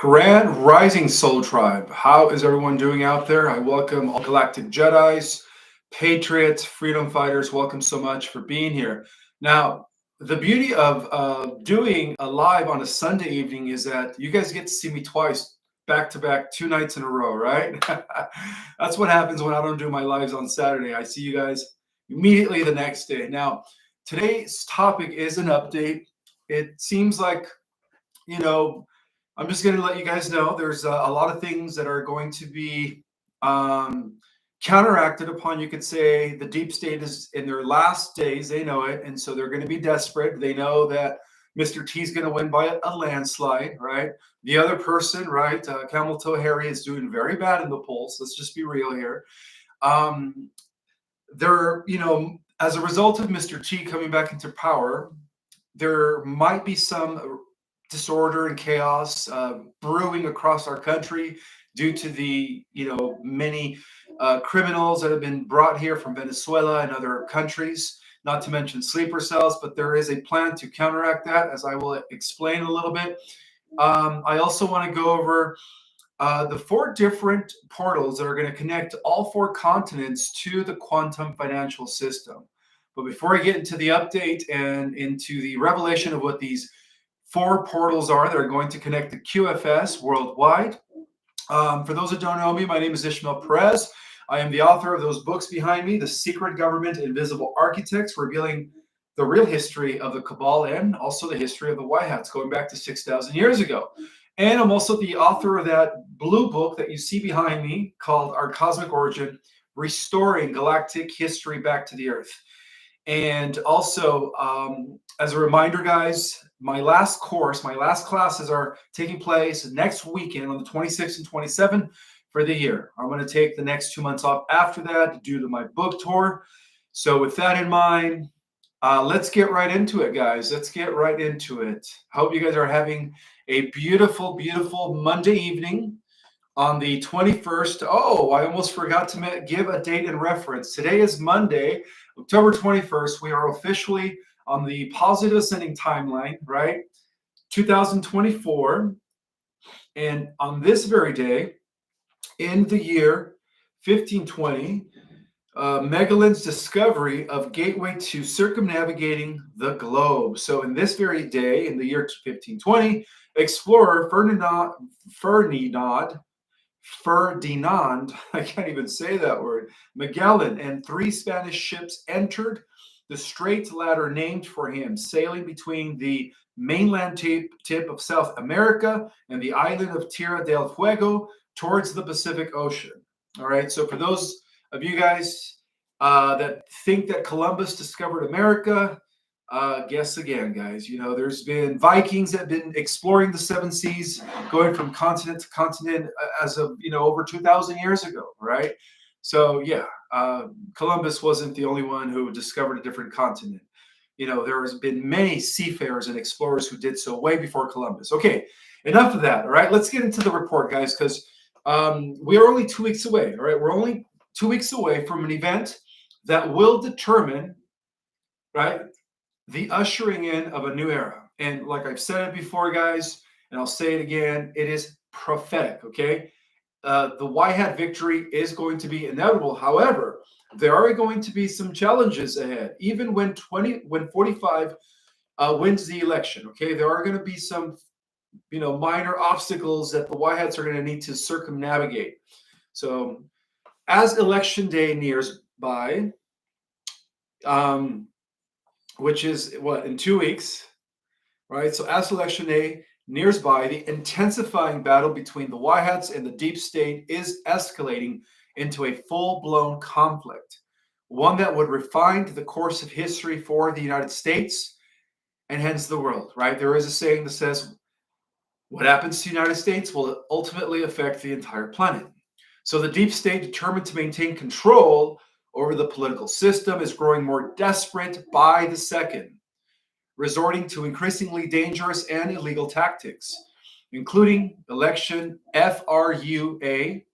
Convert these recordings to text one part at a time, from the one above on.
Grand Rising Soul Tribe. How is everyone doing out there? I welcome all Galactic Jedis, Patriots, Freedom Fighters. Welcome so much for being here. Now, the beauty of doing a live on a Sunday evening is that you guys get to see me twice, back to back, 2 nights in a row, right? That's what happens when I don't do my lives on Saturday. I see you guys immediately the next day. Now, today's topic is an update. It seems like, you know, I'm just going to let you guys know there's a lot of things that are going to be um, counteracted upon. You could say the deep state is in their last days. They know it. And so they're going to be desperate. They know that Mr. T is going to win by a landslide, right? The other person, right, Camel Toe Harry is doing very bad in the polls. Let's just be real here. Um, as a result of Mr. T coming back into power, there might be some disorder and chaos brewing across our country due to the many criminals that have been brought here from Venezuela and other countries, not to mention sleeper cells. But there is a plan to counteract that, as I will explain a little bit. I also want to go over the 4 different portals that are going to connect all 4 continents to the quantum financial system. But before I get into the update and into the revelation of what these 4 portals are that are going to connect the QFS worldwide. For those that don't know me, my name is Ishmael Perez. I am the author of those books behind me, The Secret Government, Invisible Architects, revealing the real history of the Cabal and also the history of the White Hats going back to 6,000 years ago. And I'm also the author of that blue book that you see behind me called Our Cosmic Origin, Restoring Galactic History Back to the Earth. And also, as a reminder, guys, my last classes are taking place next weekend on the 26th and 27th for the year. I'm going to take the next 2 months off after that due to my book tour. So with that in mind, let's get right into it, guys. Let's get right into it. Hope you guys are having a beautiful, beautiful Monday evening on the 21st. Oh, I almost forgot to give a date and reference. Today is Monday, October 21st. We are officially on the positive ascending timeline, right? 2024. And on this very day, in the year 1520, Magellan's discovery of gateway to circumnavigating the globe. So in this very day, in the year 1520, explorer Ferdinand, I can't even say that word, Magellan and 3 Spanish ships entered the straight ladder named for him, sailing between the mainland tip of South America and the island of Tierra del Fuego towards the Pacific Ocean. All right, so for those of you guys that think that Columbus discovered America, guess again, guys. You know, there's been Vikings that have been exploring the 7 seas, going from continent to continent as of, over 2,000 years ago, right? So, yeah, Columbus wasn't the only one who discovered a different continent. There has been many seafarers and explorers who did so way before Columbus. Okay, enough of that, all right? Let's get into the report, guys, because we are only 2 weeks away, all right? We're only 2 weeks away from an event that will determine, right, the ushering in of a new era. And like I've said it before, guys, and I'll say it again, it is prophetic, okay? The White Hat victory is going to be inevitable. However, there are going to be some challenges ahead. Even when 45 wins the election, okay, there are going to be some, minor obstacles that the White Hats are going to need to circumnavigate. So as election day nears by, which is in 2 weeks, right? So as election day nears by, the intensifying battle between the White Hats and the deep state is escalating into a full-blown conflict, one that would refine the course of history for the United States and hence the world, right? There is a saying that says, what happens to the United States will ultimately affect the entire planet. So the deep state, determined to maintain control over the political system, is growing more desperate by the second, resorting to increasingly dangerous and illegal tactics, including election FRAUD,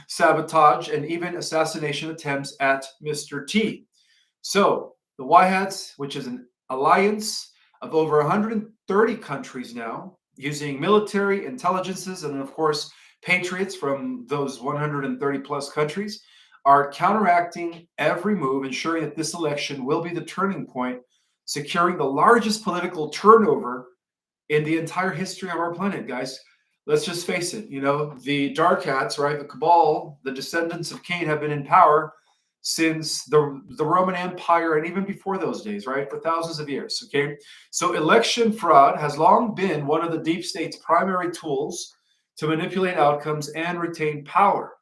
sabotage, and even assassination attempts at Mr. T. So the White Hats, which is an alliance of over 130 countries now, using military intelligences and, of course, patriots from those 130 plus countries, are counteracting every move, ensuring that this election will be the turning point, securing the largest political turnover in the entire history of our planet, guys. Let's just face it, the dark hats, right? The cabal, the descendants of Cain have been in power since the Roman Empire and even before those days, right? For thousands of years, okay? So election fraud has long been one of the deep state's primary tools to manipulate outcomes and retain power.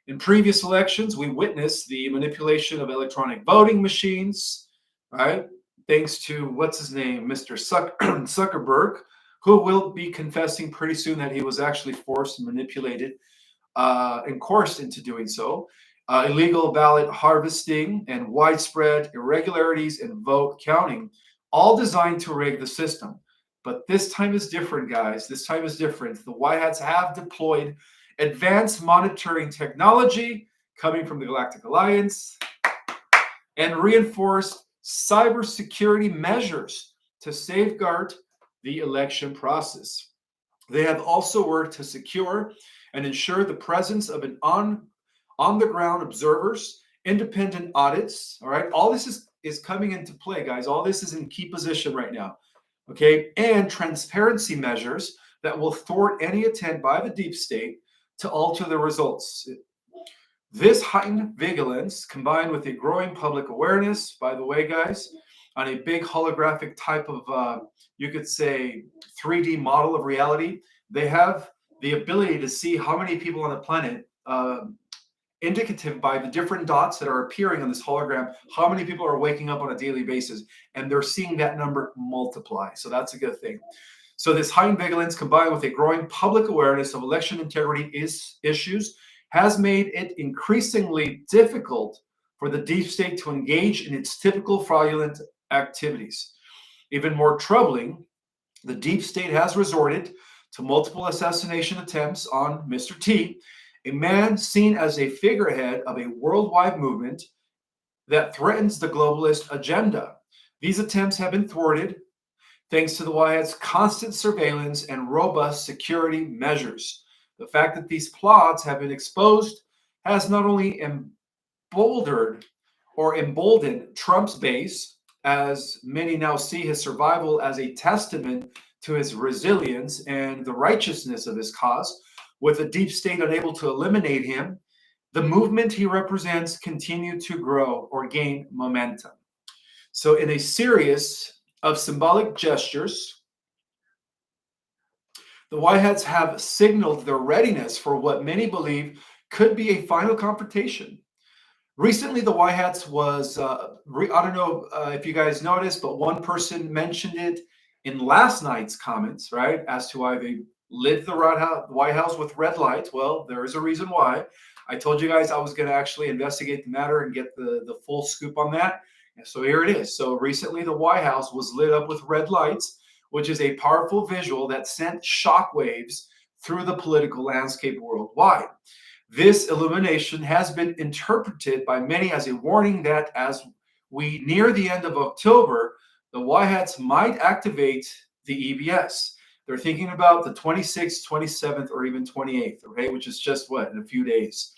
In previous elections, we witnessed the manipulation of electronic voting machines, right? Thanks to, what's his name, Mr. Zuckerberg, who will be confessing pretty soon that he was actually forced and manipulated and coerced into doing so. Illegal ballot harvesting and widespread irregularities in vote counting, all designed to rig the system. But this time is different, guys. This time is different. The White Hats have deployed advanced monitoring technology coming from the Galactic Alliance and reinforced cybersecurity measures to safeguard the election process. They have also worked to secure and ensure the presence of an on-the-ground observers, independent audits. All right, all this is coming into play, guys. All this is in key position right now. Okay, and transparency measures that will thwart any attempt by the deep state to alter the results. This heightened vigilance, combined with a growing public awareness, by the way, guys, on a big holographic type of, you could say, 3D model of reality, they have the ability to see how many people on the planet, indicative by the different dots that are appearing on this hologram, how many people are waking up on a daily basis, and they're seeing that number multiply. So that's a good thing. So this heightened vigilance, combined with a growing public awareness of election integrity issues, has made it increasingly difficult for the deep state to engage in its typical fraudulent activities. Even more troubling, the deep state has resorted to multiple assassination attempts on Mr. T, a man seen as a figurehead of a worldwide movement that threatens the globalist agenda. These attempts have been thwarted thanks to the White Hat's constant surveillance and robust security measures. The fact that these plots have been exposed has not only emboldened Trump's base, as many now see his survival as a testament to his resilience and the righteousness of his cause, with the deep state unable to eliminate him, the movement he represents continued to grow or gain momentum. So in a series of symbolic gestures, the White Hats have signaled their readiness for what many believe could be a final confrontation. Recently, the White Hats was, I don't know if you guys noticed, but one person mentioned it in last night's comments, right, as to why they lit the White House with red lights. Well, there is a reason why. I told you guys I was going to actually investigate the matter and get the full scoop on that. And so here it is. So recently, the White House was lit up with red lights, which is a powerful visual that sent shockwaves through the political landscape worldwide. This illumination has been interpreted by many as a warning that as we near the end of October, the White Hats might activate the EBS. They're thinking about the 26th, 27th, or even 28th, okay, which is just what, in a few days.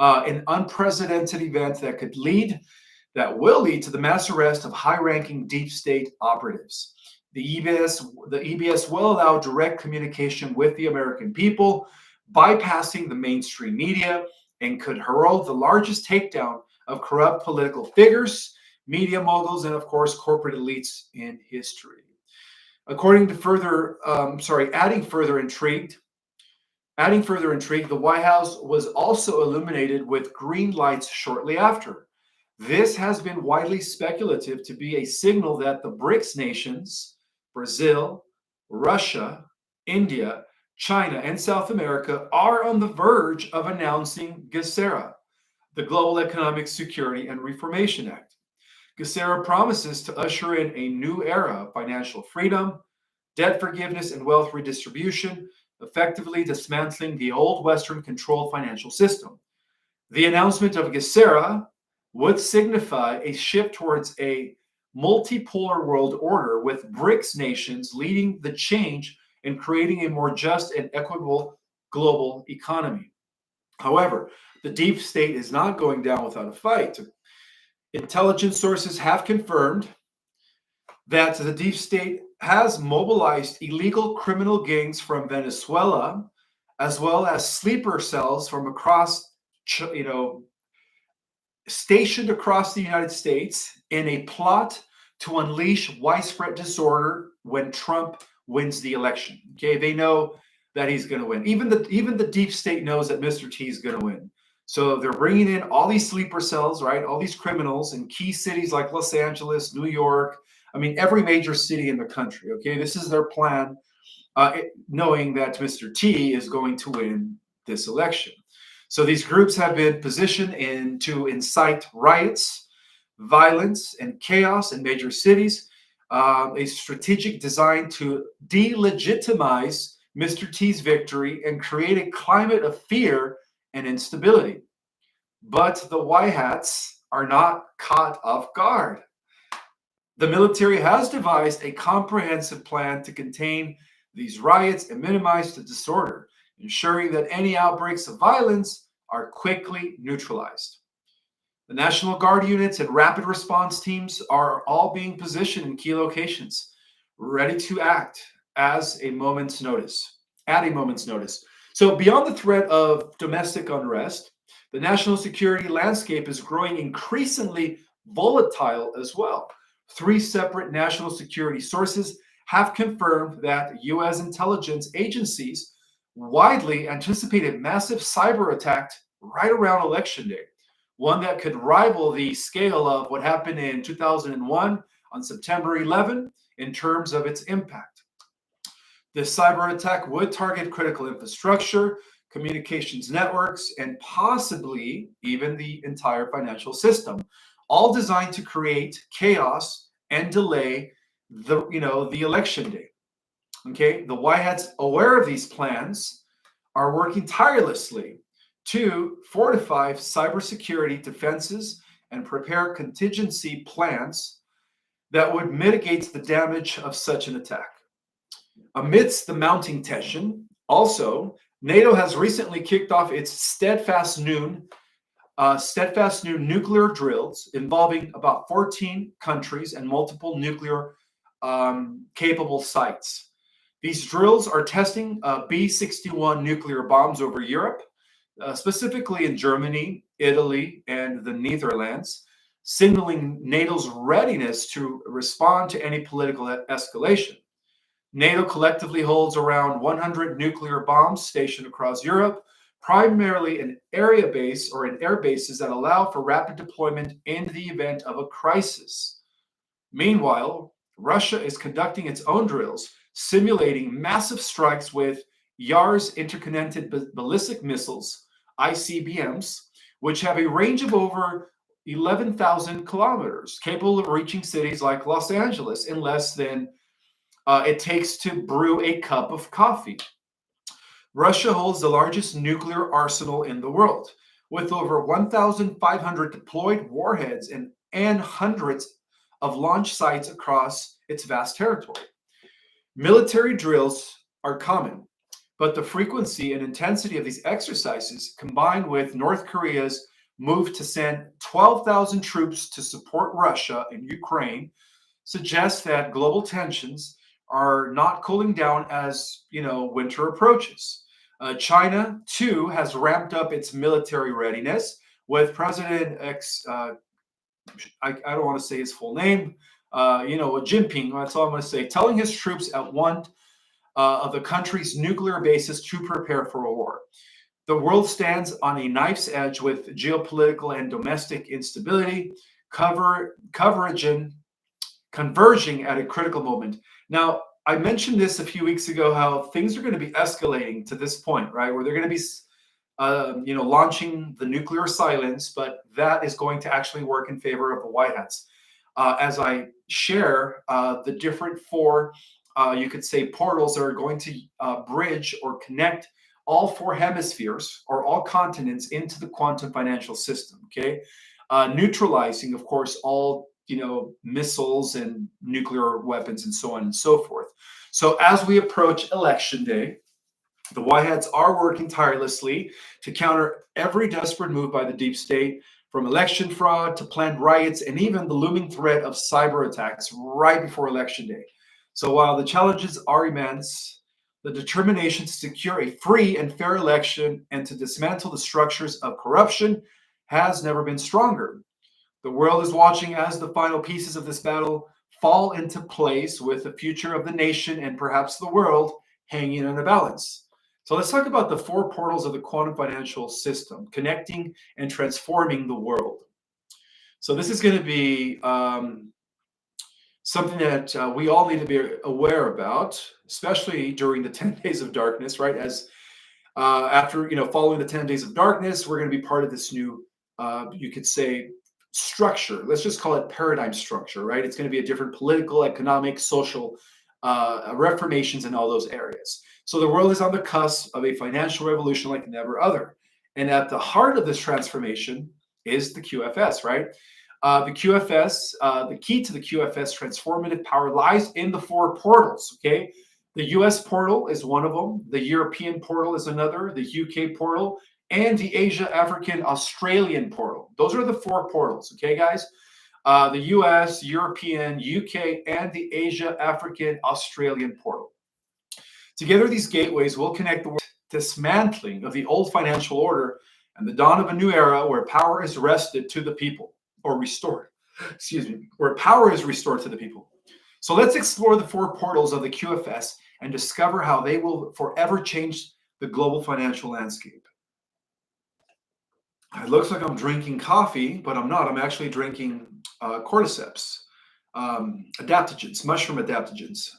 An unprecedented event that will lead to the mass arrest of high-ranking deep state operatives. The EBS will allow direct communication with the American people, bypassing the mainstream media, and could herald the largest takedown of corrupt political figures, media moguls, and of course, corporate elites in history. According to adding further intrigue, the White House was also illuminated with green lights shortly after. This has been widely speculative to be a signal that the BRICS nations, Brazil, Russia, India, China, and South America are on the verge of announcing GESERA, the Global Economic Security and Reformation Act. GESERA promises to usher in a new era of financial freedom, debt forgiveness, and wealth redistribution, effectively dismantling the old Western-controlled financial system. The announcement of GESERA would signify a shift towards a multipolar world order with BRICS nations leading the change and creating a more just and equitable global economy. However, the deep state is not going down without a fight. Intelligence sources have confirmed that the deep state has mobilized illegal criminal gangs from Venezuela, as well as sleeper cells from across, stationed across the United States in a plot to unleash widespread disorder when Trump wins the election. Okay, they know that he's going to win. Even the deep state knows that Mr. T is going to win. So they're bringing in all these sleeper cells, right? All these criminals in key cities like Los Angeles, New York. I mean, every major city in the country. Okay, this is their plan, knowing that Mr. T is going to win this election. So these groups have been positioned to incite riots, violence, and chaos in major cities. A strategic design to delegitimize Mr. T's victory and create a climate of fear and instability. But the White Hats are not caught off guard. The military has devised a comprehensive plan to contain these riots and minimize the disorder, ensuring that any outbreaks of violence are quickly neutralized. The National Guard units and rapid response teams are all being positioned in key locations, ready to act as a moment's notice, at a moment's notice. So beyond the threat of domestic unrest, the national security landscape is growing increasingly volatile as well. Three separate national security sources have confirmed that U.S. intelligence agencies widely anticipate a massive cyber attack right around Election Day, one that could rival the scale of what happened in 2001 on September 11 in terms of its impact. This cyber attack would target critical infrastructure, communications networks, and possibly even the entire financial system, all designed to create chaos and delay the election day. Okay, the White Hats, aware of these plans, are working tirelessly to fortify cybersecurity defenses and prepare contingency plans that would mitigate the damage of such an attack. Amidst the mounting tension, also, NATO has recently kicked off its steadfast noon nuclear drills involving about 14 countries and multiple nuclear capable sites. These drills are testing B-61 nuclear bombs over Europe, specifically in Germany, Italy, and the Netherlands, signaling NATO's readiness to respond to any political escalation. NATO collectively holds around 100 nuclear bombs stationed across Europe, primarily in area base or in air bases that allow for rapid deployment in the event of a crisis. Meanwhile, Russia is conducting its own drills, simulating massive strikes with YARS interconnected ballistic missiles, ICBMs, which have a range of over 11,000 kilometers, capable of reaching cities like Los Angeles in less than it takes to brew a cup of coffee. Russia holds the largest nuclear arsenal in the world, with over 1,500 deployed warheads and hundreds of launch sites across its vast territory. Military drills are common, but the frequency and intensity of these exercises, combined with North Korea's move to send 12,000 troops to support Russia in Ukraine, suggests that global tensions are not cooling down as winter approaches. China too has ramped up its military readiness, with President I don't want to say his full name, Jinping. That's all I'm going to say. Telling his troops at one of the country's nuclear bases to prepare for a war. The world stands on a knife's edge with geopolitical and domestic instability, converging at a critical moment. Now, I mentioned this a few weeks ago, how things are going to be escalating to this point, right? Where they're going to be, launching the nuclear silence, but that is going to actually work in favor of the White Hats. As I share the different four, you could say, portals that are going to bridge or connect all four hemispheres or all continents into the quantum financial system, okay? Neutralizing, of course, all missiles and nuclear weapons and so on and so forth. So as we approach election day, the Whiteheads are working tirelessly to counter every desperate move by the deep state, from election fraud to planned riots and even the looming threat of cyber attacks right before election day. So while the challenges are immense, the determination to secure a free and fair election and to dismantle the structures of corruption has never been stronger. The world is watching as the final pieces of this battle fall into place, with the future of the nation and perhaps the world hanging in a balance. So let's talk about the four portals of the quantum financial system, connecting and transforming the world. So this is going to be something that we all need to be aware about, especially during the 10 days of darkness, right? As after, following the 10 days of darkness, we're going to be part of this new, you could say, structure. Let's just call it paradigm structure, right? It's going to be a different political, economic, social reformations in all those areas. So the world is on the cusp of a financial revolution like never other. And at the heart of this transformation is the QFS, right? The QFS, the key to the QFS transformative power lies in the four portals, okay? The US portal is one of them. The European portal is another. The UK portal and the Asia, African, Australian portal. Those are the four portals, okay, guys? The US, European, UK, and the Asia, African, Australian portal. Together, these gateways will connect the dismantling of the old financial order and the dawn of a new era where power is wrested to the people, or restored, where power is restored to the people. So let's explore the four portals of the QFS and discover how they will forever change the global financial landscape. It looks like I'm drinking coffee, but I'm not. I'm actually drinking cordyceps, adaptogens, mushroom adaptogens.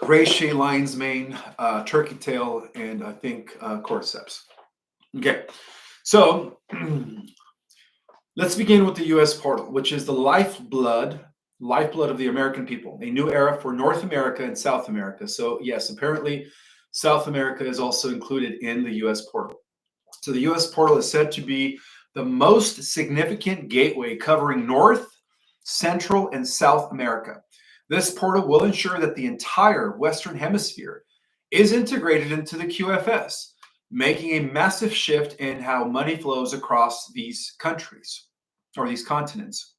Reishi, lion's mane, turkey tail, and I think cordyceps. Okay, so let's begin with the U.S. portal, which is the lifeblood of the American people, a new era for North America and South America. So yes, apparently South America is also included in the U.S. portal. So the U.S. portal is said to be the most significant gateway covering North, Central, and South America. This portal will ensure that the entire Western Hemisphere is integrated into the QFS, making a massive shift in how money flows across these countries or these continents.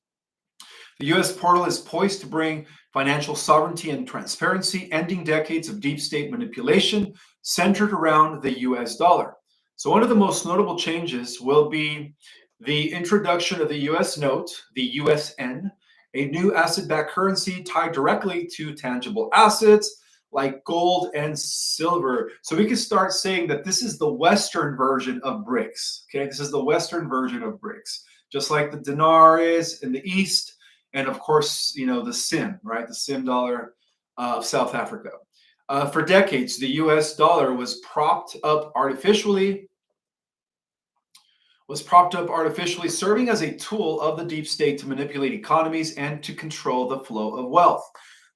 The U.S. portal is poised to bring financial sovereignty and transparency, ending decades of deep state manipulation centered around the U.S. dollar. So one of the most notable changes will be the introduction of the U.S. note, the USN, a new asset-backed currency tied directly to tangible assets like gold and silver. So we can start saying that this is the Western version of BRICS. Okay, this is the Western version of BRICS, just like the dinar is in the East. And of course, the SIM, right? The SIM dollar of South Africa. For decades, the US dollar was propped up artificially, serving as a tool of the deep state to manipulate economies and to control the flow of wealth.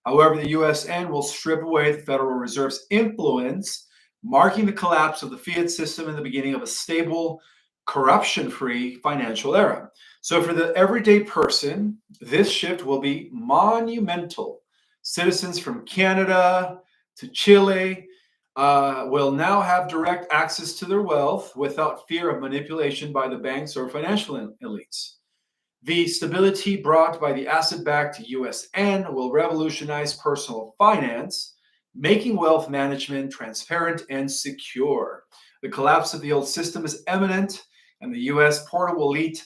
However, the USN will strip away the Federal Reserve's influence, marking the collapse of the fiat system and the beginning of a stable, corruption-free financial era. So for the everyday person, this shift will be monumental. Citizens from Canada to Chile will now have direct access to their wealth without fear of manipulation by the banks or financial elites. The stability brought by the asset-backed USN will revolutionize personal finance, making wealth management transparent and secure. The collapse of the old system is imminent, and the US portal will lead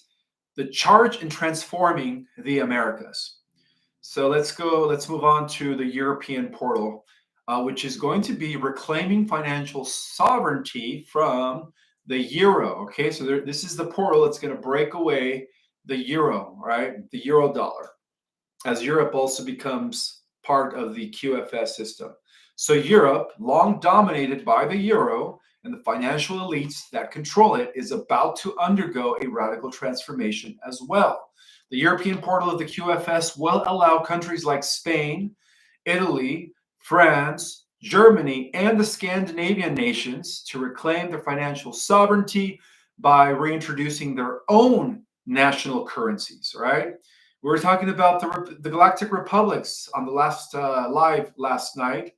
the charge in transforming the Americas. So let's move on to the European portal, which is going to be reclaiming financial sovereignty from the euro. Okay, so this is the portal that's going to break away the euro, right? The euro dollar, as Europe also becomes part of the QFS system. So Europe, long dominated by the euro and the financial elites that control it, is about to undergo a radical transformation as well. The European portal of the QFS will allow countries like Spain, Italy, France, Germany, and the Scandinavian nations to reclaim their financial sovereignty by reintroducing their own national currencies, right? We were talking about the Galactic Republics on the last live last night,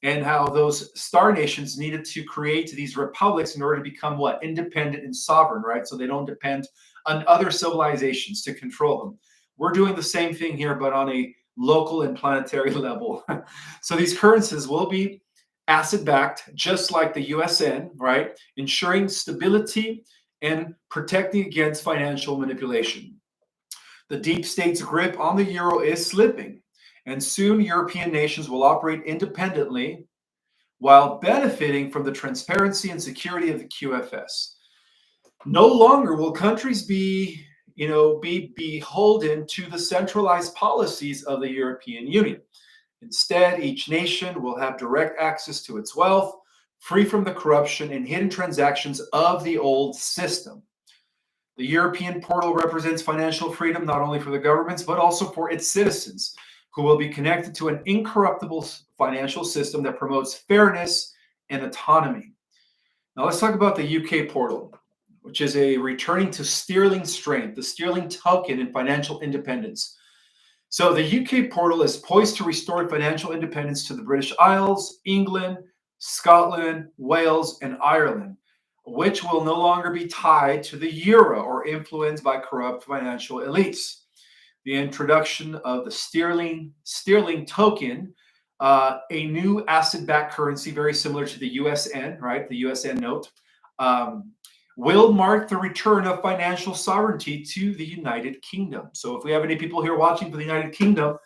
and how those star nations needed to create these republics in order to become what? Independent and sovereign, right? So they don't depend on other civilizations to control them. We're doing the same thing here, but on a local and planetary level. So these currencies will be asset backed, just like the USN, right? Ensuring stability and protecting against financial manipulation. The deep state's grip on the euro is slipping, and soon European nations will operate independently while benefiting from the transparency and security of the QFS. No longer will countries be beholden to the centralized policies of the European Union. Instead, each nation will have direct access to its wealth, free from the corruption and hidden transactions of the old system. The European portal represents financial freedom not only for the governments, but also for its citizens, who will be connected to an incorruptible financial system that promotes fairness and autonomy. Now, let's talk about the UK portal, which is a returning to sterling strength, the sterling token in financial independence. So, the UK portal is poised to restore financial independence to the British Isles, England, Scotland, Wales, and Ireland, which will no longer be tied to the euro or influenced by corrupt financial elites. The introduction of the sterling token, a new asset-backed currency very similar to the USN, right? The USN note, will mark the return of financial sovereignty to the United Kingdom. So, if we have any people here watching for the United Kingdom,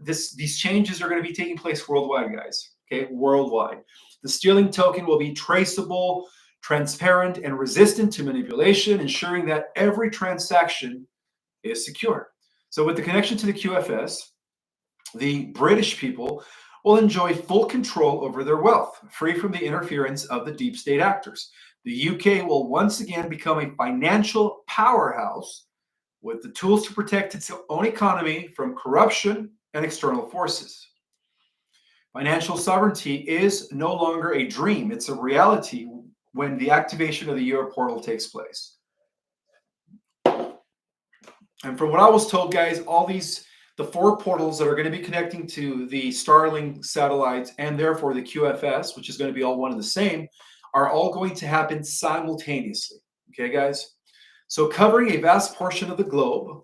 these changes are going to be taking place worldwide, guys. Okay, worldwide. The sterling token will be traceable, transparent, and resistant to manipulation, ensuring that every transaction is secure. So, with the connection to the QFS, the British people will enjoy full control over their wealth, free from the interference of the deep state actors. The UK will once again become a financial powerhouse with the tools to protect its own economy from corruption and external forces. Financial sovereignty is no longer a dream, it's a reality when the activation of the Euro portal takes place. And from what I was told, guys, the four portals that are going to be connecting to the Starlink satellites and therefore the QFS, which is going to be all one and the same, are all going to happen simultaneously. Okay, guys? So, covering a vast portion of the globe,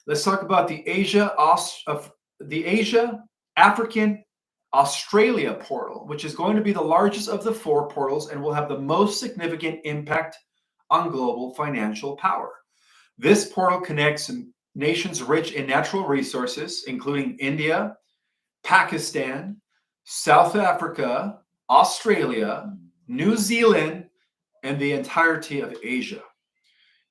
let's talk about the Asia, African, Australia portal, which is going to be the largest of the four portals and will have the most significant impact on global financial power. This portal connects nations rich in natural resources, including India, Pakistan, South Africa, Australia, New Zealand, and the entirety of Asia.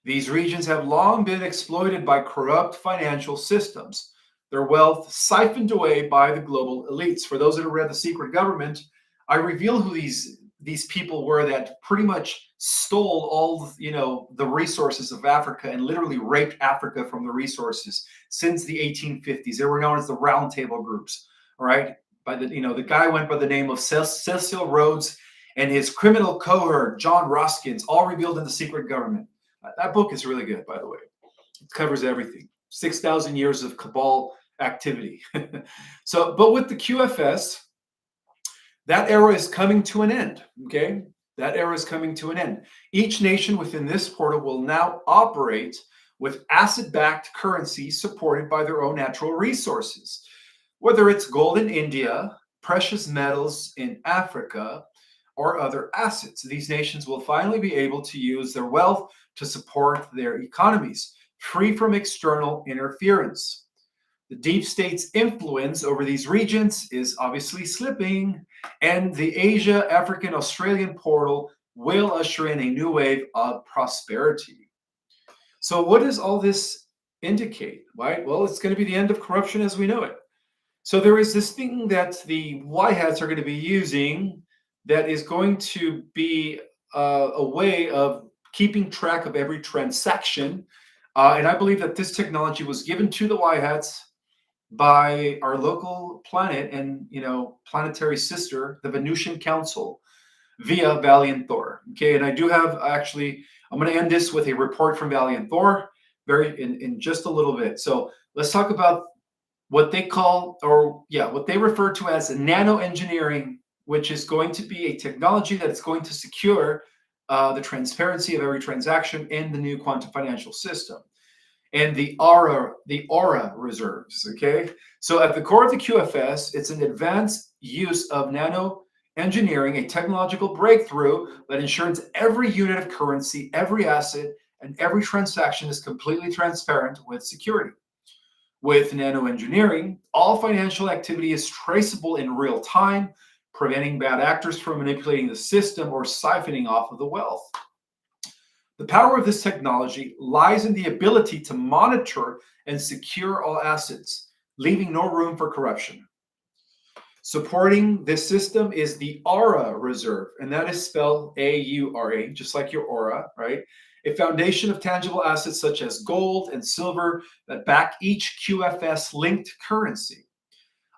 These regions have long been exploited by corrupt financial systems, their wealth siphoned away by the global elites. For those that have read The Secret Government, I reveal who these people were that pretty much stole all the resources of Africa and literally raped Africa from the resources since the 1850s. They were known as the Round Table groups, all right? The guy went by the name of Cecil Rhodes and his criminal cohort, John Roskins, all revealed in The Secret Government. That book is really good, by the way. It covers everything. 6,000 years of cabal activity. But with the QFS, that era is coming to an end, okay? That era is coming to an end. Each nation within this portal will now operate with asset-backed currency supported by their own natural resources. Whether it's gold in India, precious metals in Africa, or other assets, these nations will finally be able to use their wealth to support their economies, free from external interference. The deep state's influence over these regions is obviously slipping, and the Asia, African, Australian portal will usher in a new wave of prosperity. So what does all this indicate, right? Well, it's going to be the end of corruption as we know it. So there is this thing that the white hats are going to be using that is going to be a way of keeping track of every transaction. And I believe that this technology was given to the white hats by our local planet and planetary sister, the Venusian Council, via Valiant Thor. Okay, and I do have actually I'm going to end this with a report from Valiant Thor in just a little bit. So let's talk about what they call, or yeah, what they refer to as nano engineering, which is going to be a technology that is going to secure the transparency of every transaction in the new quantum financial system. And the aura reserves. Okay, so at the core of the QFS, it's an advanced use of nano engineering, a technological breakthrough that ensures every unit of currency, every asset, and every transaction is completely transparent with security. With nano engineering, all financial activity is traceable in real time, preventing bad actors from manipulating the system or siphoning off of the wealth. The power of this technology lies in the ability to monitor and secure all assets, leaving no room for corruption. Supporting this system is the Aura Reserve, and that is spelled A-U-R-A, just like your aura, right? A foundation of tangible assets such as gold and silver that back each QFS-linked currency.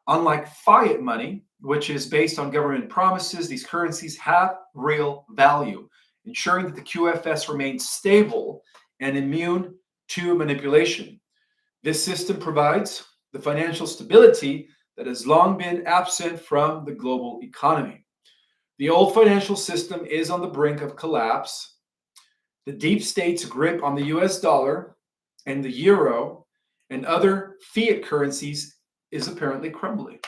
Unlike fiat money, which is based on government promises, these currencies have real value, ensuring that the QFS remains stable and immune to manipulation. This system provides the financial stability that has long been absent from the global economy. The old financial system is on the brink of collapse. The deep state's grip on the US dollar and the euro and other fiat currencies is apparently crumbling.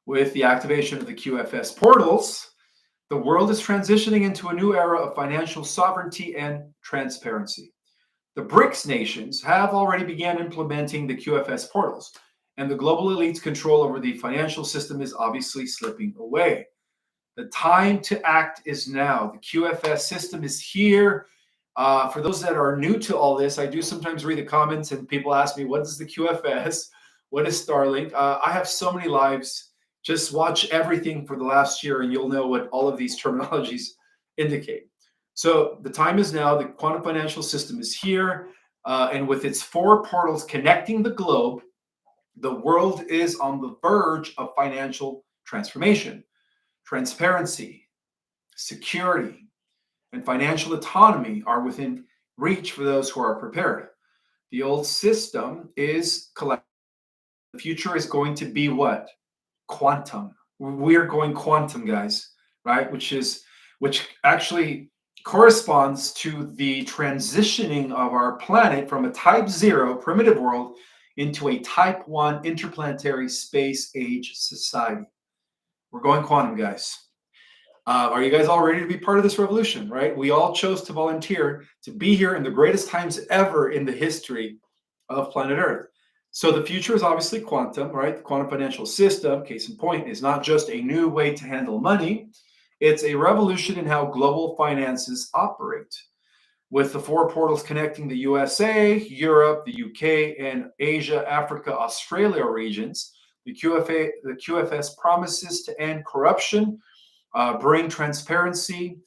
With the activation of the QFS portals, the world is transitioning into a new era of financial sovereignty and transparency. The BRICS nations have already begun implementing the QFS portals, and the global elite's control over the financial system is obviously slipping away. The time to act is now. The QFS system is here. For those that are new to all this, I do sometimes read the comments and people ask me, what is the QFS? What is Starlink? I have so many lives. Just watch everything for the last year and you'll know what all of these terminologies indicate. So the time is now. The quantum financial system is here. And with its 4 portals connecting the globe, the world is on the verge of financial transformation. Transparency, security, and financial autonomy are within reach for those who are prepared. The old system is collapsing. The future is going to be what? Quantum. We're going quantum, guys, right? Which actually corresponds to the transitioning of our planet from a type 0 primitive world into a type 1 interplanetary space age society. We're going quantum, guys. Are you guys all ready to be part of this revolution, right? We all chose to volunteer to be here in the greatest times ever in the history of planet Earth. So the future is obviously quantum, right? The quantum financial system, case in point, is not just a new way to handle money. It's a revolution in how global finances operate. With the 4 portals connecting the USA, Europe, the UK, and Asia, Africa, Australia regions, the QFS promises to end corruption, bring transparency,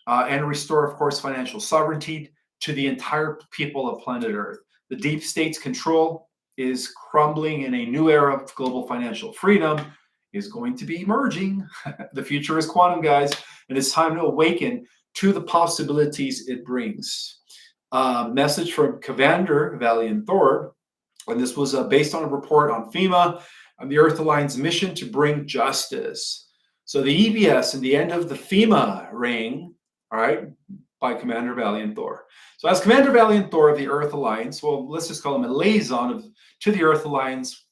and restore, of course, financial sovereignty to the entire people of planet Earth. The deep state's control is crumbling, and a new era of global financial freedom is going to be emerging. The future is quantum, guys, and it's time to awaken to the possibilities it brings. Message from Commander Valiant Thor, and this was based on a report on FEMA on the Earth Alliance mission to bring justice. So the EBS and the end of the FEMA ring, all right, by Commander Valiant Thor. So as Commander Valiant Thor of the Earth Alliance, well, let's just call him a liaison to the Earth Alliance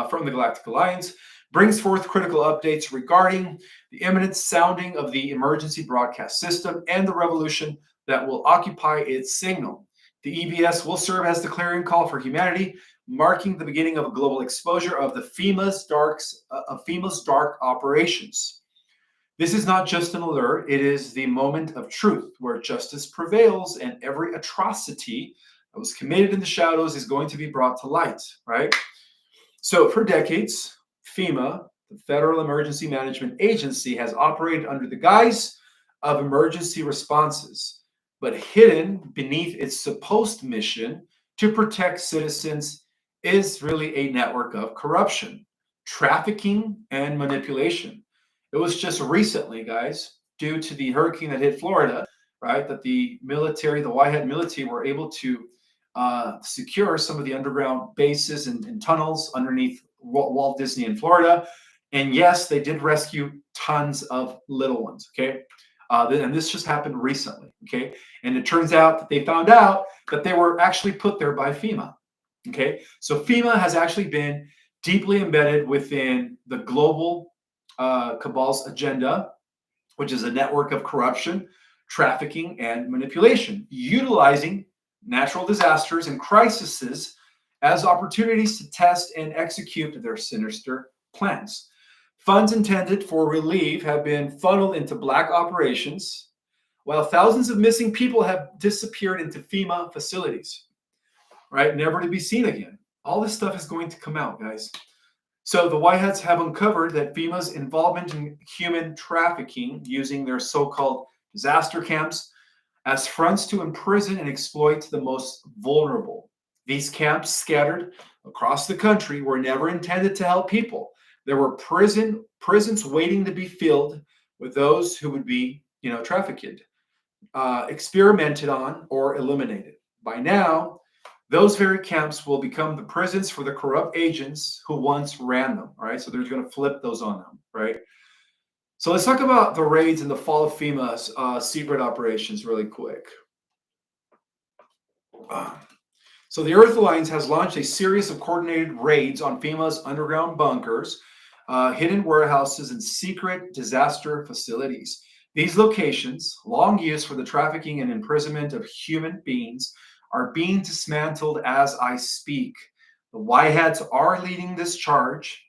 from the Galactic Alliance, brings forth critical updates regarding the imminent sounding of the emergency broadcast system and the revolution that will occupy its signal. The EBS will serve as the clarion call for humanity, marking the beginning of a global exposure of the FEMA's dark operations. This is not just an alert, it is the moment of truth where justice prevails and every atrocity that was committed in the shadows is going to be brought to light, right? So for decades, FEMA, the Federal Emergency Management Agency, has operated under the guise of emergency responses, but hidden beneath its supposed mission to protect citizens is really a network of corruption, trafficking, and manipulation. It was just recently, guys, due to the hurricane that hit Florida, right? That the military, the Whitehead military, were able to secure some of the underground bases and tunnels underneath Walt Disney in Florida. And yes, they did rescue tons of little ones. Okay. And this just happened recently. Okay. And it turns out that they found out that they were actually put there by FEMA. Okay. So FEMA has actually been deeply embedded within the global cabal's agenda, which is a network of corruption, trafficking, and manipulation, utilizing natural disasters and crises as opportunities to test and execute their sinister plans. Funds intended for relief have been funneled into black operations, while thousands of missing people have disappeared into FEMA facilities, right? Never to be seen again. All this stuff is going to come out, guys. So the Whiteheads have uncovered that FEMA's involvement in human trafficking using their so-called disaster camps as fronts to imprison and exploit the most vulnerable. These camps scattered across the country were never intended to help people. There were prisons waiting to be filled with those who would be, trafficked, experimented on, or eliminated. By now, those very camps will become the prisons for the corrupt agents who once ran them, right? So they're going to flip those on them, right? So let's talk about the raids and the fall of FEMA's secret operations really quick. So the Earth Alliance has launched a series of coordinated raids on FEMA's underground bunkers, hidden warehouses, and secret disaster facilities. These locations, long used for the trafficking and imprisonment of human beings, are being dismantled as I speak. The Whiteheads are leading this charge,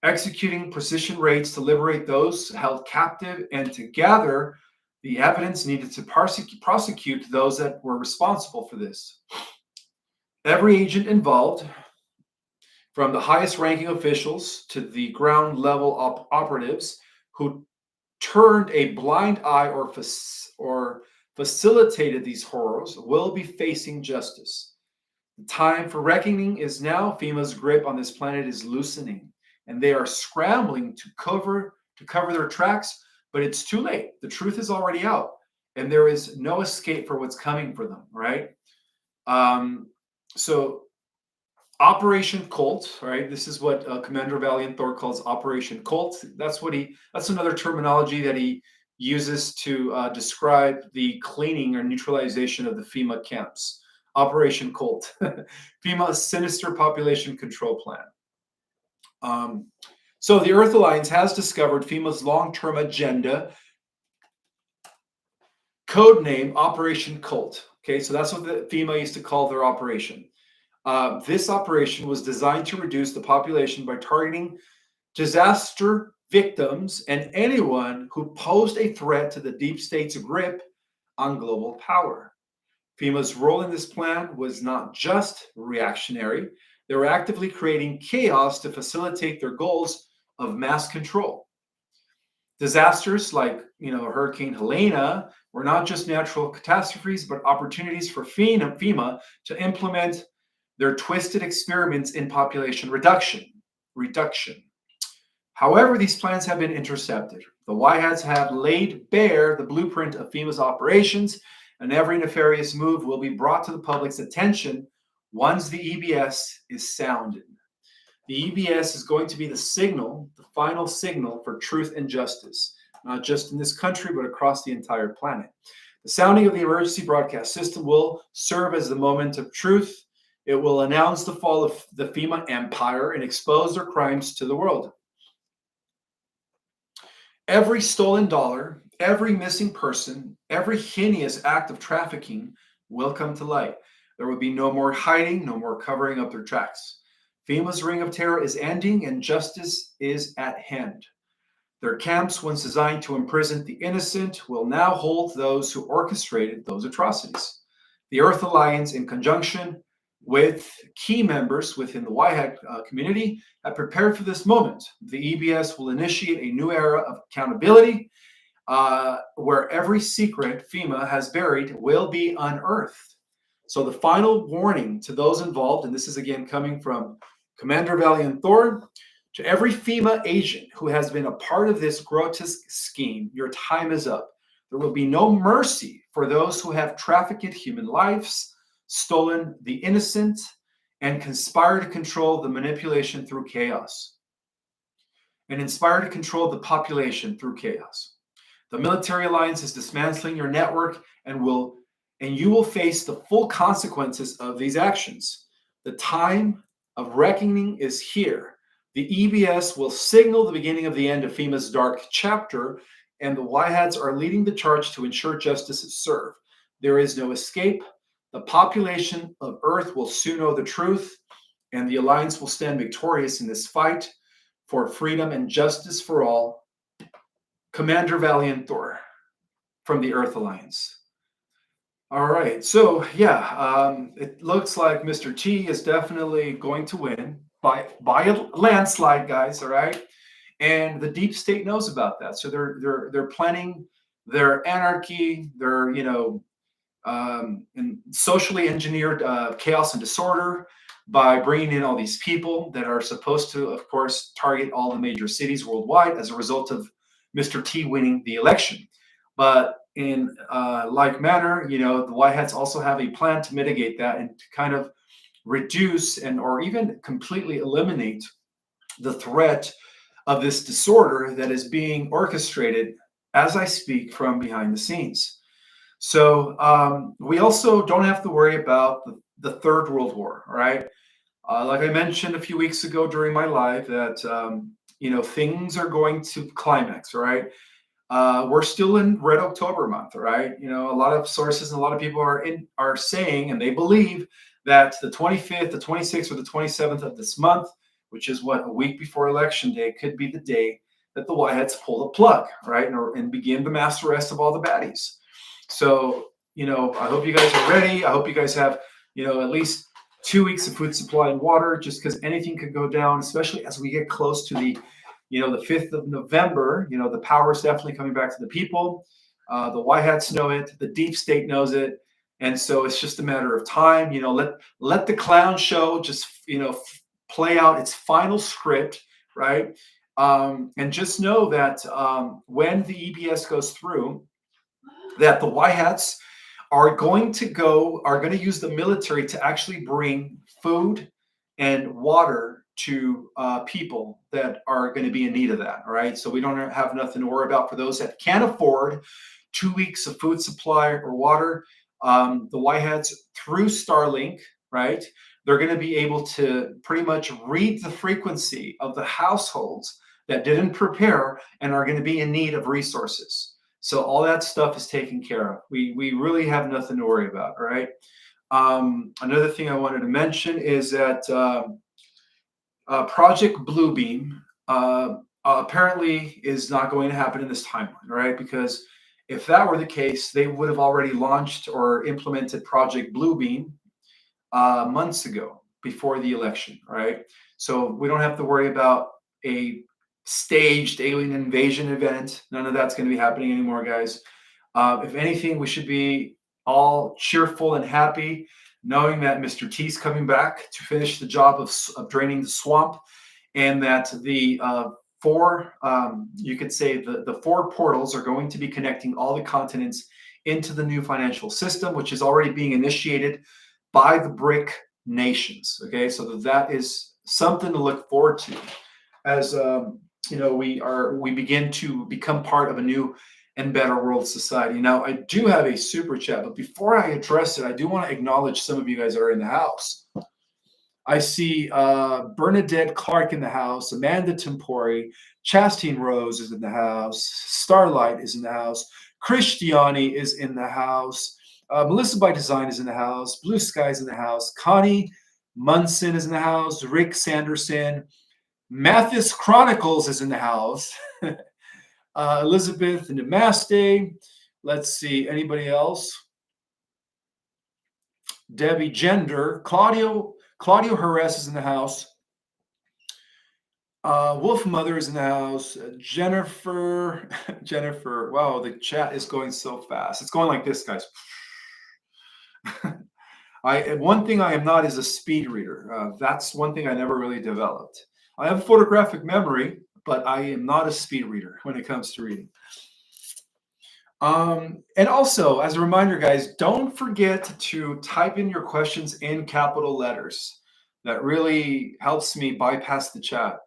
executing precision raids to liberate those held captive and to gather the evidence needed to prosecute those that were responsible for this. Every agent involved, from the highest ranking officials to the ground level operatives who turned a blind eye or facilitated these horrors, will be facing justice. The time for reckoning is now. FEMA's grip on this planet is loosening, and they are scrambling to cover their tracks, but it's too late. The truth is already out, and there is no escape for what's coming for them, right? So Operation Colt, right? This is what Commander Valiant Thor calls Operation Colt. That's another terminology that he uses to describe the cleaning or neutralization of the FEMA camps. Operation Colt, FEMA's sinister population control plan. So the Earth Alliance has discovered FEMA's long-term agenda, codename Operation Colt. Okay, so that's what the FEMA used to call their operation. This operation was designed to reduce the population by targeting disaster victims and anyone who posed a threat to the deep state's grip on global power. FEMA's role in this plan was not just reactionary. They were actively creating chaos to facilitate their goals of mass control. Disasters like, Hurricane Helena were not just natural catastrophes, but opportunities for FEMA to implement their twisted experiments in population reduction. However, these plans have been intercepted. The Whiteheads have laid bare the blueprint of FEMA's operations, and every nefarious move will be brought to the public's attention once the EBS is sounded. The EBS is going to be the final signal for truth and justice, not just in this country, but across the entire planet. The sounding of the emergency broadcast system will serve as the moment of truth. It will announce the fall of the FEMA empire and expose their crimes to the world. Every stolen dollar, every missing person, every heinous act of trafficking will come to light. There will be no more hiding, no more covering up their tracks. FEMA's reign of terror is ending and justice is at hand. Their camps, once designed to imprison the innocent, will now hold those who orchestrated those atrocities. The Earth Alliance, in conjunction with key members within the Whitehead community, have prepared for this moment. The EBS will initiate a new era of accountability where every secret FEMA has buried will be unearthed. So the final warning to those involved, and this is again coming from Commander Valiant Thor, to every FEMA agent who has been a part of this grotesque scheme, your time is up. There will be no mercy for those who have trafficked human lives, stolen the innocent, and conspire to control the manipulation through chaos, and inspire to control the population through chaos. The military alliance is dismantling your network and you will face the full consequences of these actions. The time of reckoning is here. The EBS will signal the beginning of the end of FEMA's dark chapter, and the White Hats are leading the charge to ensure justice is served. There is no escape. The population of Earth will soon know the truth, and the Alliance will stand victorious in this fight for freedom and justice for all. Commander Valiant Thor from the Earth Alliance. All right, so yeah, it looks like Mr. T is definitely going to win by a landslide, guys. All right, and the deep state knows about that, so they're planning their anarchy, their and socially engineered chaos and disorder by bringing in all these people that are supposed to, of course, target all the major cities worldwide as a result of Mr. T winning the election. But in like manner, the White Hats also have a plan to mitigate that and to kind of reduce and or even completely eliminate the threat of this disorder that is being orchestrated as I speak from behind the scenes. So we also don't have to worry about the Third World War, all right? Like I mentioned a few weeks ago during my live that, things are going to climax, right? We're still in Red October month, right? A lot of sources and a lot of people are saying, and they believe that the 25th, the 26th, or the 27th of this month, which is a week before Election Day, could be the day that the White Hats pull the plug, right? And begin the mass arrest of all the baddies. So, I hope you guys are ready. I hope you guys have, at least 2 weeks of food supply and water, just because anything could go down, especially as we get close to the 5th of November. The power is definitely coming back to the people. The White Hats know it. The deep state knows it. And so it's just a matter of time. Let the clown show just, play out its final script, right? And just know that when the EBS goes through, that the White Hats are going to use the military to actually bring food and water to people that are going to be in need of that. All right. So we don't have nothing to worry about for those that can't afford 2 weeks of food supply or water. The White Hats through Starlink, right? They're going to be able to pretty much read the frequency of the households that didn't prepare and are going to be in need of resources. So all that stuff is taken care of. We really have nothing to worry about. All right. Another thing I wanted to mention is that Project Bluebeam apparently is not going to happen in this timeline, right? Because if that were the case, they would have already launched or implemented Project Bluebeam months ago before the election, right? So we don't have to worry about a staged alien invasion event. None of that's going to be happening anymore, guys. If anything, we should be all cheerful and happy knowing that Mr. T's coming back to finish the job of draining the swamp, and that the you could say the 4 portals are going to be connecting all the continents into the new financial system, which is already being initiated by the BRIC nations. Okay, so that is something to look forward to as we begin to become part of a new and better world society. Now, I do have a super chat, but before I address it, I do want to acknowledge some of you guys that are in the house. I see Bernadette Clark in the house, Amanda Tempori, Chastine Rose is in the house, Starlight is in the house, Christiani is in the house, Melissa by Design is in the house, Blue Sky is in the house, Connie Munson is in the house, Rick Sanderson, Mathis Chronicles is in the house. Elizabeth Namaste. Let's see, anybody else? Debbie Gender. Claudio Jerez is in the house. Wolf Mother is in the house. Jennifer. Wow, the chat is going so fast. It's going like this, guys. One thing I am not is a speed reader. That's one thing I never really developed. I have photographic memory, but I am not a speed reader when it comes to reading. And also, as a reminder, guys, don't forget to type in your questions in capital letters. That really helps me bypass the chat.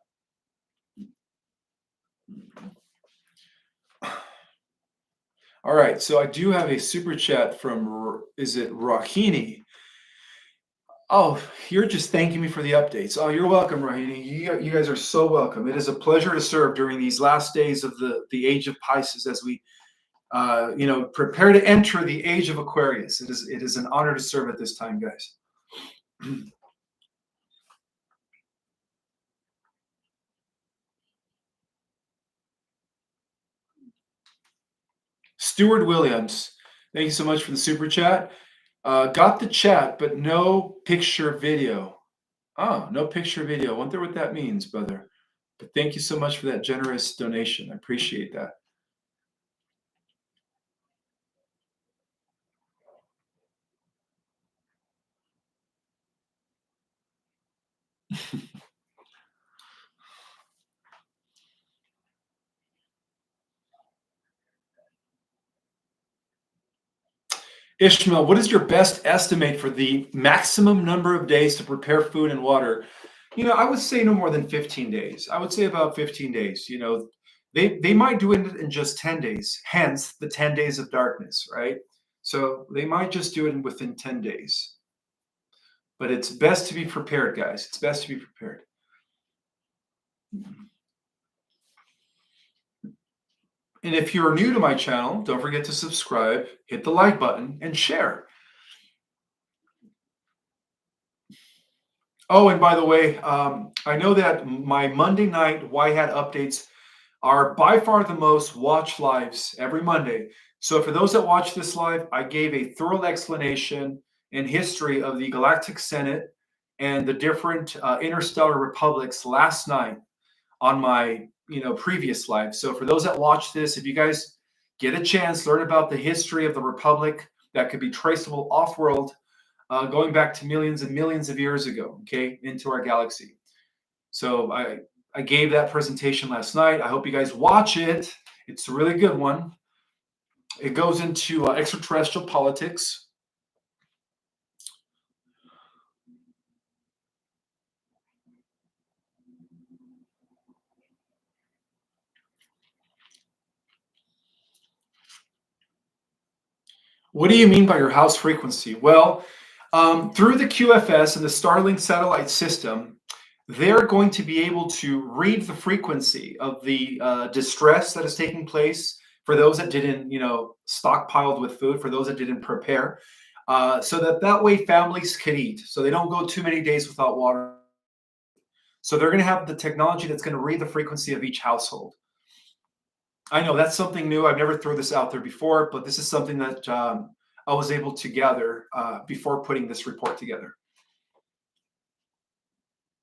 All right, so I do have a super chat from, is it Rahini? Oh, you're just thanking me for the updates. Oh, you're welcome, Rahini. You guys are so welcome. It is a pleasure to serve during these last days of the age of Pisces as we, prepare to enter the age of Aquarius. It is an honor to serve at this time, guys. Stuart Williams, thank you so much for the super chat. Got the chat, but no picture video. Oh, no picture video. I wonder what that means, brother. But thank you so much for that generous donation. I appreciate that. Ishmael, what is your best estimate for the maximum number of days to prepare food and water? I would say no more than 15 days. I would say about 15 days. They might do it in just 10 days, hence the 10 days of darkness, right? So they might just do it within 10 days. But it's best to be prepared, guys. It's best to be prepared. And if you're new to my channel, don't forget to subscribe, hit the like button, and share. Oh, and by the way, I know that my Monday night White Hat updates are by far the most watched lives every Monday. So for those that watch this live, I gave a thorough explanation and history of the Galactic Senate and the different interstellar republics last night on my previous live. So for those that watch this, if you guys get a chance, learn about the history of the republic that could be traceable off-world, going back to millions and millions of years ago, okay, into our galaxy. So I gave that presentation last night. I hope you guys watch it. It's a really good one. It goes into extraterrestrial politics. What do you mean by your house frequency? Well, through the QFS and the Starlink satellite system, they're going to be able to read the frequency of the distress that is taking place for those that didn't, stockpiled with food, for those that didn't prepare, so that way families can eat, so they don't go too many days without water. So they're going to have the technology that's going to read the frequency of each household. I know that's something new. I've never thrown this out there before, but this is something that I was able to gather before putting this report together.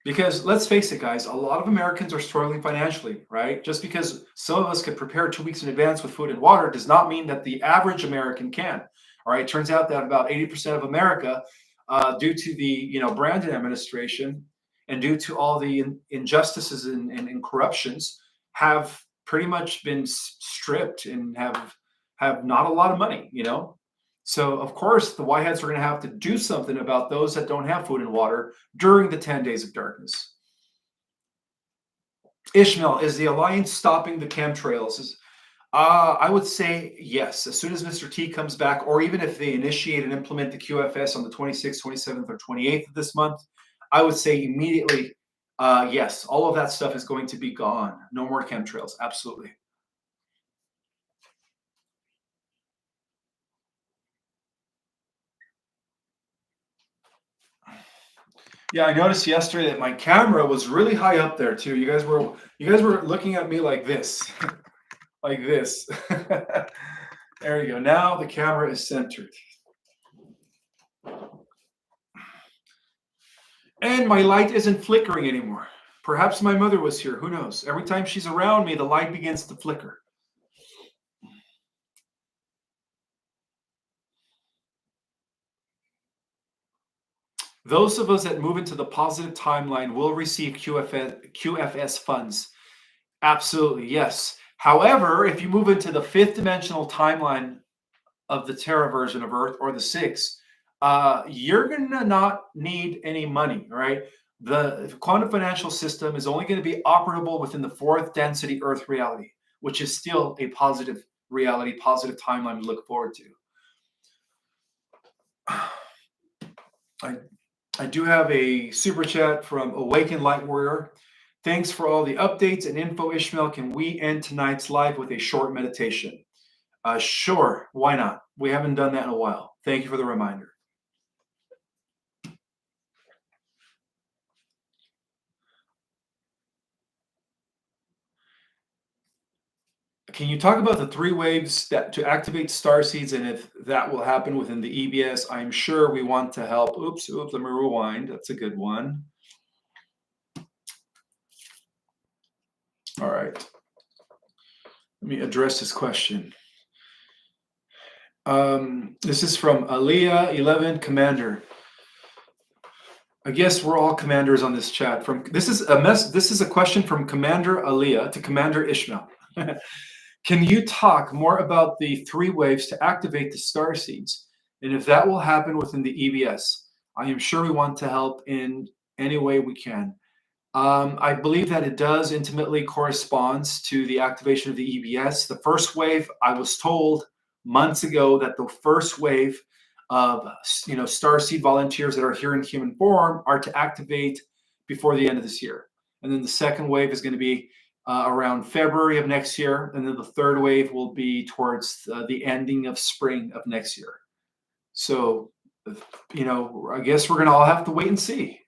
Because let's face it, guys, a lot of Americans are struggling financially, right? Just because some of us could prepare 2 weeks in advance with food and water does not mean that the average American can. All right, it turns out that about 80% of America, due to the Brandon administration and due to all the injustices and corruptions, have pretty much been stripped and have not a lot of money. So of course the Whiteheads are going to have to do something about those that don't have food and water during the 10 days of darkness. Ishmael, is the Alliance stopping the chemtrails? I would say yes. As soon as Mr. T comes back, or even if they initiate and implement the QFS on the 26th, 27th, or 28th of this month, I would say immediately, yes, all of that stuff is going to be gone. No more chemtrails. Absolutely. Yeah, I noticed yesterday that my camera was really high up there too. You guys were looking at me like this, like this. There you go. Now the camera is centered. And my light isn't flickering anymore. Perhaps my mother was here. Who knows? Every time she's around me, the light begins to flicker. Those of us that move into the positive timeline will receive QFS funds. Absolutely, yes. However, if you move into the fifth dimensional timeline of the Terra version of Earth or the sixth, you're gonna not need any money, right? The quantum financial system is only going to be operable within the fourth density Earth reality, which is still a positive reality, positive timeline to look forward to. I do have a super chat from Awakened Light Warrior. Thanks for all the updates and info, Ishmael. Can we end tonight's live with a short meditation? Sure, why not? We haven't done that in a while. Thank you for the reminder. Can you talk about the three waves that to activate star seeds and if that will happen within the EBS? I'm sure we want to help. Oops, let me rewind. That's a good one. All right. Let me address this question. This is from Aliyah 11 Commander. I guess we're all commanders on this chat. This is a question from Commander Aliyah to Commander Ishmael. Can you talk more about the three waves to activate the star seeds and if that will happen within the EBS? I am sure we want to help in any way we can. I believe that it does intimately corresponds to the activation of the EBS. The first wave, I was told months ago that the first wave of starseed volunteers that are here in human form are to activate before the end of this year, and then the second wave is going to be around February of next year, and then the third wave will be towards the ending of spring of next year. So, I guess we're going to all have to wait and see.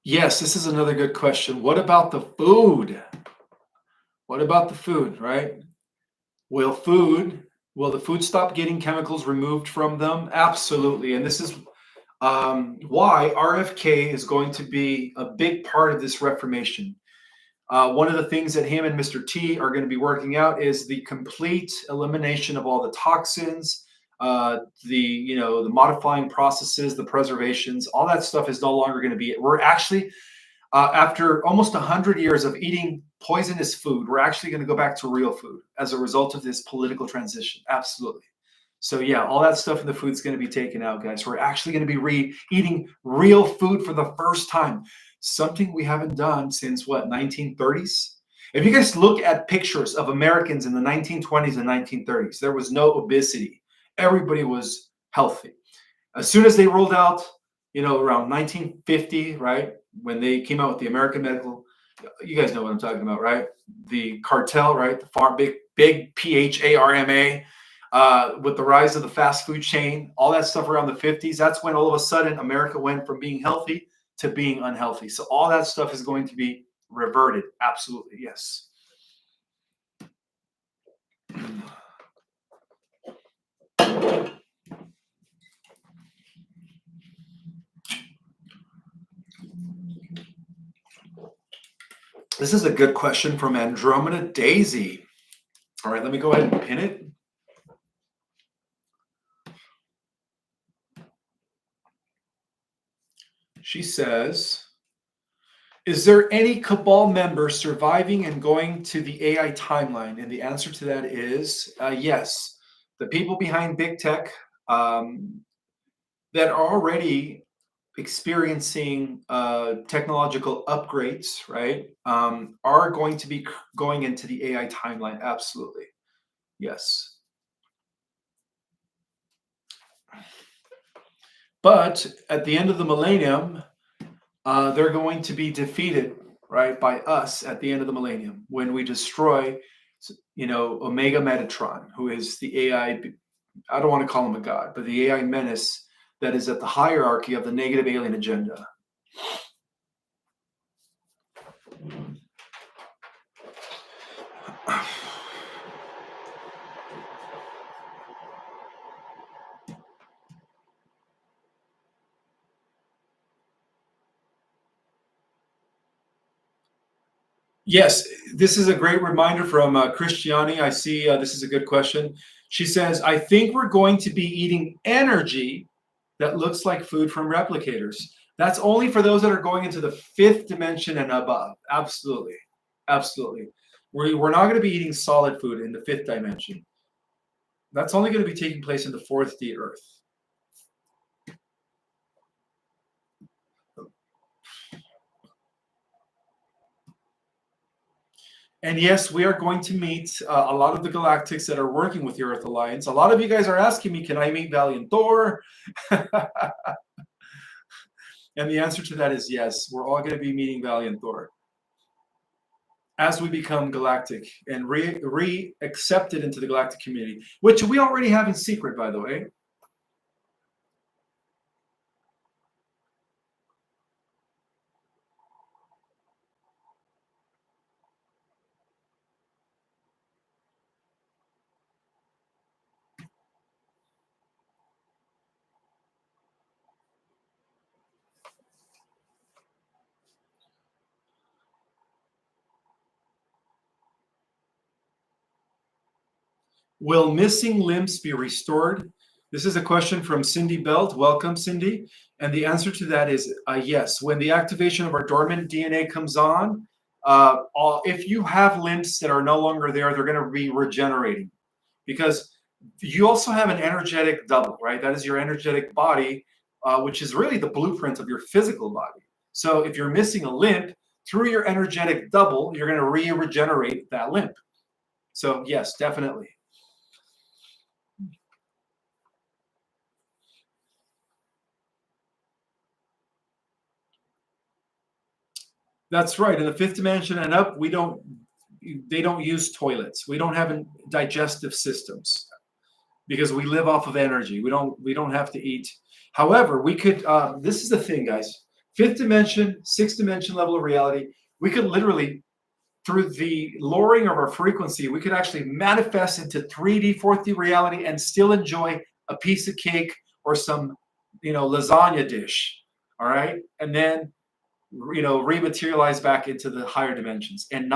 Yes, this is another good question. What about the food? What about the food, right? Will the food stop getting chemicals removed from them? Absolutely. And this is why RFK is going to be a big part of this reformation. One of the things that him and Mr. T are going to be working out is the complete elimination of all the toxins, the modifying processes, the preservations, all that stuff is no longer going to be. We're actually after almost 100 years of eating poisonous food, we're actually going to go back to real food as a result of this political transition. Absolutely. So yeah, all that stuff in the food is going to be taken out, guys. We're actually going to be eating real food for the first time. Something we haven't done since what, 1930s? If you guys look at pictures of Americans in the 1920s and 1930s, there was no obesity. Everybody was healthy. As soon as they rolled out, around 1950, right, when they came out with the American Medical, you guys know what I'm talking about, right? The cartel, right? The farm, big PHARMA, with the rise of the fast food chain, all that stuff around the 50s. That's when all of a sudden America went from being healthy to being unhealthy. So all that stuff is going to be reverted. Absolutely, yes. This is a good question from Andromeda Daisy. All right, let me go ahead and pin it. She says, is there any Cabal member surviving and going to the AI timeline? And the answer to that is yes. The people behind big tech that are already experiencing technological upgrades, right, are going to be going into the AI timeline. Absolutely. Yes. But at the end of the millennium, they're going to be defeated, right, by us at the end of the millennium when we destroy, Omega Metatron, who is the AI. I don't want to call him a god, but the AI menace that is at the hierarchy of the negative alien agenda. Yes, this is a great reminder from Christiani. I see this is a good question. She says, I think we're going to be eating energy that looks like food from replicators. That's only for those that are going into the fifth dimension and above. Absolutely. Absolutely. We're not going to be eating solid food in the fifth dimension. That's only going to be taking place in the fourth D Earth. And yes, we are going to meet a lot of the galactics that are working with the Earth Alliance. A lot of you guys are asking me, can I meet Valiant Thor? And the answer to that is yes. We're all going to be meeting Valiant Thor as we become galactic and re-accepted into the galactic community, which we already have in secret, by the way. Will missing limbs be restored? This is a question from Cindy Belt. Welcome, Cindy. And the answer to that is yes. When the activation of our dormant DNA comes on, if you have limbs that are no longer there, they're going to be regenerating, because you also have an energetic double, right? That is your energetic body, which is really the blueprint of your physical body. So if you're missing a limb, through your energetic double, you're going to regenerate that limb. So yes, definitely. That's right. In the fifth dimension and up, they don't use toilets. We don't have digestive systems because we live off of energy. We don't have to eat. However, we could, this is the thing, guys. Fifth dimension, sixth dimension level of reality, we could literally, through the lowering of our frequency, we could actually manifest into 3D, 4D reality and still enjoy a piece of cake or some, lasagna dish. All right. And then, rematerialize back into the higher dimensions and